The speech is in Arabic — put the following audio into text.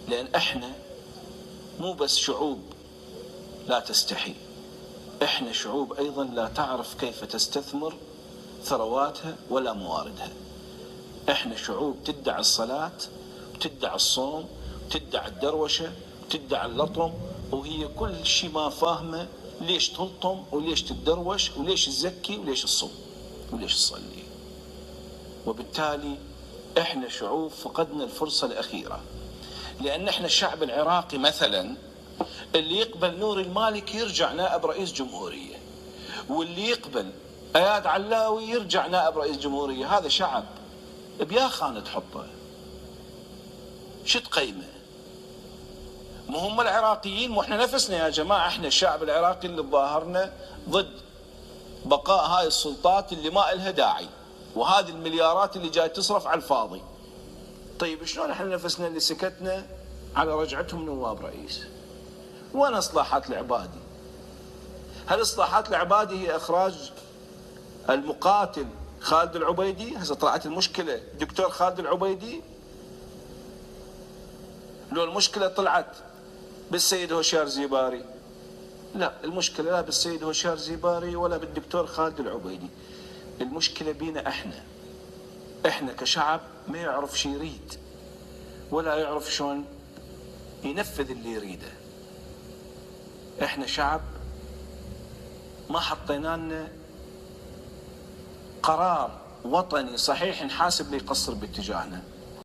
لأن احنا مو بس شعوب لا تستحي، احنا شعوب أيضا لا تعرف كيف تستثمر ثرواتها ولا مواردها. احنا شعوب تدعي الصلاة وتدعي الصوم وتدعي الدروشة وتدعي اللطم، وهي كل شيء ما فاهمة ليش تلطم وليش تدروش وليش تزكي وليش تصوم وليش تصلي. وبالتالي احنا شعوب فقدنا الفرصة الأخيرة، لأن احنا الشعب العراقي مثلا اللي يقبل نور المالكي يرجع نائب رئيس جمهورية، واللي يقبل اياد علاوي يرجع نائب رئيس جمهورية. هذا شعب بيا خانة حبه شو تقيمه؟ مو هم العراقيين، مو احنا نفسنا يا جماعة، احنا الشعب العراقي اللي ظاهرنا ضد بقاء هاي السلطات اللي ما إلها داعي وهذه المليارات اللي جاي تصرف على الفاضي. طيب شلون احنا نفسنا اللي سكتنا على رجعتهم نواب رئيس؟ وين اصلاحات العبادي؟ هل اصلاحات العبادي هي اخراج المقاتل خالد العبيدي؟ هسه طلعت المشكلة دكتور خالد العبيدي، لو المشكلة طلعت بالسيد هوشيار زيباري؟ لا، المشكلة لا بالسيد هوشيار زيباري ولا بالدكتور خالد العبيدي، المشكلة بينا احنا كشعب ما يعرف شي يريد ولا يعرف شلون ينفذ اللي يريده. احنا شعب ما حطينا لنا قرار وطني صحيح نحاسب اللي يقصر باتجاهنا.